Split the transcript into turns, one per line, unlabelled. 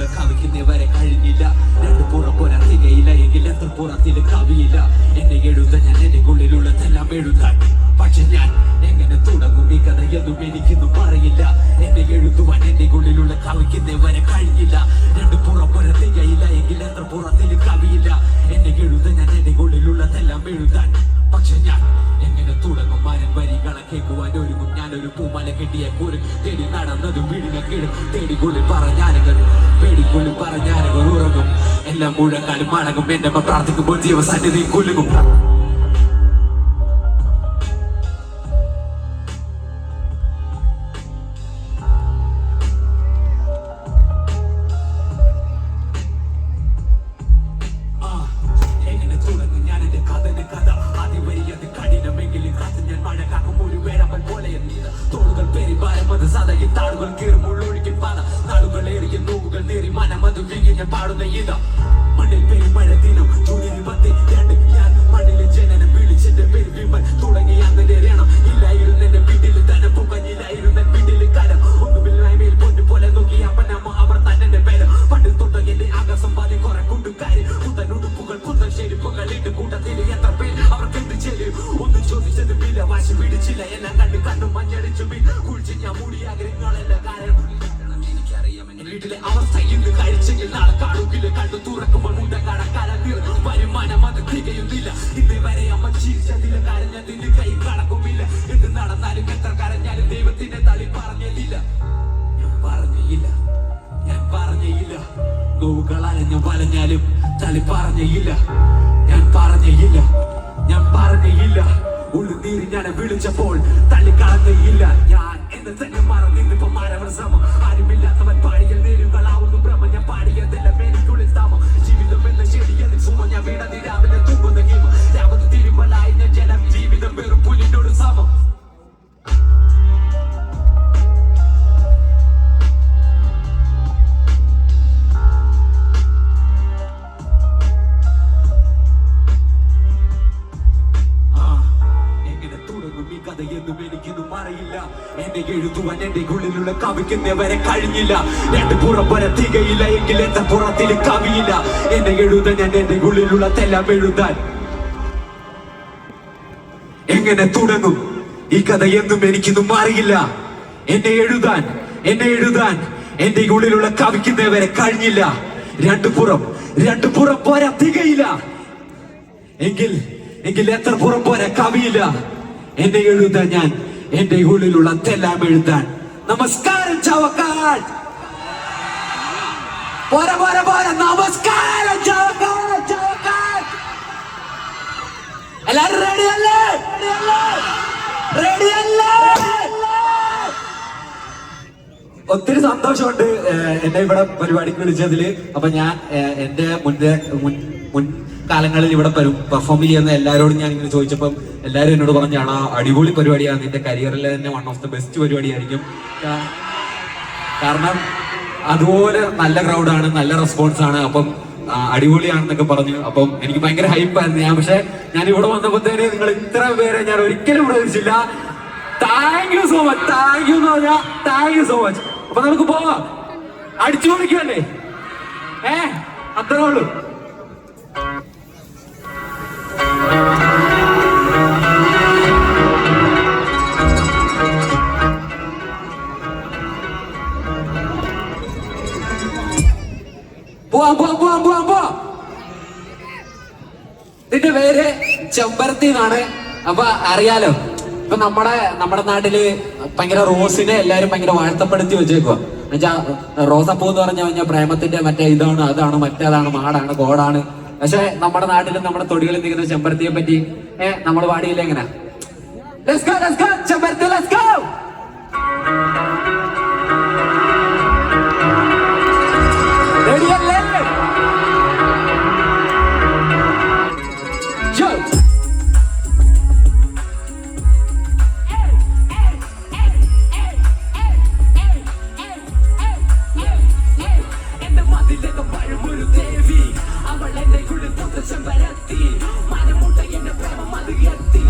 ഉള്ളിലുള്ള കവിക്കുന്നവരെ കഴിഞ്ഞില്ല. രണ്ടു പുറം പോരാ തികയില്ല എങ്കിൽ എത്ര പുറത്തിൽ കവിയില്ല. എന്നെ എഴുതാൻ ഞാൻ എന്റെ ഉള്ളിലുള്ളതെല്ലാം എഴുതാൻ. പക്ഷെ ഞാൻ എങ്ങനെ തുടങ്ങും ഈ കഥ എന്നും എനിക്കൊന്നും അറിയില്ല. എന്നെ എഴുതുവാൻ എന്റെ ഉള്ളിലുള്ള കവിക്കുന്നവരെ കഴിഞ്ഞില്ല. രണ്ടു പുറം പോരാ തികയില്ല എങ്കിൽ എത്ര പുറത്തിൽ കവിയില്ല. എന്നെ എഴുതാൻ ഞാൻ എന്റെ ഉള്ളിലുള്ളതെല്ലാം എഴുതാൻ. പക്ഷെ ഞാൻ എങ്ങനെ തുടങ്ങും മരൻ വരികളെ കേൾക്കുവാൻ ഒരുങ്ങും. ഞാനൊരു പൂമല കെട്ടിയ കൂരും തേടി നടന്നതും വീടിനെ കീഴും. തേടിക്കുള്ളിൽ പറഞ്ഞാനകൾ പേടിക്കുള്ളിൽ പറഞ്ഞാനകൾ ഉറങ്ങും. എല്ലാം മുഴങ്ങാലും മടങ്ങും. എന്റെ പ്രാർത്ഥിക്കുമ്പോൾ ജീവസന്നിധി കുലുങ്ങും. പാടുന്ന ഇത മണ്ണിൽ പെരുമഴ ദിനം ജൂൺ 22 ഞാൻ മണ്ണിലെ ജനനം വിളിച്ചെന്റെ പേര് വിമൽ തുടങ്ങി അങ്ങനെ രണം. ഇല്ലായിരുന്നു എന്റെ വീട്ടിൽ ധനം പുകഞ്ഞില്ലായിരുന്നു എൻ വീട്ടിൽ കരം. ഒന്നുമില്ലായ്മയിൽ പൊന്നു പോലെ നോക്കി അപ്പനമ്മ അവർ തന്നെ പേര്. പണ്ടിൽ തൊട്ട എന്റെ ആകാശം പാതി കുറെ കൂട്ടുകാരി പുത്തൻ ഉടുപ്പുകൾ പുത്തൻ ചെരുപ്പുകൾ ഇട്ട് കൂട്ടത്തിൽ എത്ര പേര് അവർക്ക് എന്ത് ചെയ്യും. ഒന്നും ചോദിച്ചത് വില വാശി പിടിച്ചില്ല. എല്ലാം കണ്ണു മഞ്ഞടിച്ചു കുഴിച്ച് ഞാൻ മൂടി ആഗ്രഹങ്ങളെല്ലാം കാരണം വീട്ടിലെ അവസ്ഥ ഇന്ന് കഴിച്ചെങ്കിൽ നാളെ കാണുകില്ല. കണ്ടു തുറക്കുമ്പോൾ മുണ്ട കടക്കാലം വരുമാനം അത് തികയുന്നില്ല. ഇന്ന് വരെ അമ്മ ചിരിച്ചതില്ല. കരഞ്ഞതിന് കൈ കടക്കുമില്ല. എന്ത് നടന്നാലും എത്ര കരഞ്ഞാലും ദൈവത്തിന്റെ തളി പറഞ്ഞില്ല. ഞാൻ പറഞ്ഞില്ല നോവുകളാൽ ഞാൻ വലഞ്ഞാലും തളി പറഞ്ഞില്ല. ഞാൻ പറഞ്ഞില്ല ഉള്ളു നീരി ഞാൻ വിളിച്ചപ്പോൾ തള്ളിക്കളഞ്ഞില്ല. ഞാൻ എന്ന് തന്നെ മറന്നിപ്പോ മാനവർ സമം. ആരുമില്ലാത്തവൻ പാടിയ നേരുകളാവുന്നു ഭ്രമം. ഞാൻ പാടിയതെല്ലാം എനിക്കുള്ളിൽ താമം. ജീവിതം എന്ന ചെടിയതിൽ സുമ ഞാൻ വീണതി രാവിലെ തൂങ്ങുന്ന ഗീമം. രാമത് തിരുമലായി ഞാൻ ജനം. ജീവിതം വെറും പുലിനോട് സമം. കഥയെന്നും എനിക്കൊന്നും അറിയില്ല. എന്നെ എഴുതുവാൻ എന്റെ ഉള്ളിലുള്ള കവിക്കുന്നവരെ കഴിഞ്ഞില്ല. രണ്ട് പുറം വരെ തികയില്ല എങ്കിൽ എത്ര പുറത്തിൽ കവിയില്ല. എന്നെ എഴുതാൻ ഞാൻ എന്റെ ഉള്ളിലുള്ളതെല്ലാം എഴുതാൻ. എങ്ങനെ തുടങ്ങും ഈ കഥയെന്നും എനിക്കൊന്നും അറിയില്ല. എന്നെ എഴുതാൻ എന്റെ ഉള്ളിലുള്ള കവിക്കുന്നവരെ കഴിഞ്ഞില്ല. രണ്ടു പുറം പോരാ തികയില്ല എങ്കിൽ എത്ര പുറം പോരാ കവിയില്ല. എന്നെ എഴുതാൻ ഞാൻ എന്റെ ഉള്ളിലുള്ളതെല്ലാം എഴുതാൻ. നമസ്കാരം ചാവക്കാട്. നമസ്കാരം ചാവക്കാട്. എല്ലാരും റെഡിയല്ലേ? ഒത്തിരി സന്തോഷമുണ്ട് എന്നെ ഇവിടെ പരിപാടിക്ക് വിളിച്ചതില്. അപ്പൊ ഞാൻ എന്റെ മുൻ കാലങ്ങളിൽ ഇവിടെ പെർഫോം ചെയ്യുന്ന എല്ലാവരോടും ഞാൻ ഇങ്ങനെ ചോദിച്ചപ്പം എല്ലാവരും എന്നോട് പറഞ്ഞാണ് അടിപൊളി പരിപാടിയാണ്, നിന്റെ കരിയറിലെ തന്നെ വൺ ഓഫ് ദ ബെസ്റ്റ് പരിപാടിയായിരിക്കും. കാരണം അതുപോലെ നല്ല ക്രൗഡാണ്, നല്ല റെസ്പോൺസ് ആണ്, അപ്പം അടിപൊളിയാണെന്നൊക്കെ പറഞ്ഞു. അപ്പം എനിക്ക് ഭയങ്കര ഹൈപ്പായിരുന്നു. പക്ഷെ ഞാൻ ഇവിടെ വന്നപ്പോഴത്തേന് നിങ്ങൾ ഇത്ര പേരെ ഞാൻ ഒരിക്കലും പ്രതീക്ഷിച്ചില്ല. Thank you so much. Thank you എന്ന് പറഞ്ഞാൽ താങ്ക് യു സോ മച്ച്. അപ്പൊ നമുക്ക് പോവാം, അടിച്ചു പൊളിക്കല്ലേ? അത്രേ ഉള്ളൂ. ഇതിന്റെ പേര് ചെമ്പരത്തി എന്നാണ്. അപ്പൊ അറിയാലോ, ഇപ്പൊ നമ്മുടെ നാട്ടില് ഭയങ്കര റോസിനെ എല്ലാരും ഭയങ്കര വാഴ്ത്തപ്പെടുത്തി വെച്ചേക്കുക. എന്നുവെച്ചാ റോസപ്പൂ എന്ന് പറഞ്ഞാൽ പ്രേമത്തിന്റെ മറ്റേ ഇതാണ്, അതാണ്, മറ്റേതാണ്, മാടാണ്, കോടാണ്. പക്ഷെ നമ്മുടെ നാട്ടിലും നമ്മുടെ തൊടികളിൽ നിൽക്കുന്ന ചെമ്പരത്തിയെ പറ്റി നമ്മൾ പാടിയില്ല. എങ്ങനെ ചെമ്പരത്തി ലെറ്റ്സ് ഗോ. റെഡിയല്ലേ? എന്റെ മതിലൊക്കെ പഴുമൊരു ദേവി, അവൾ എന്റെ കുളിർ ചെമ്പരത്തി, മനമുട്ട എന്റെ പ്രേമം അത് എത്തി.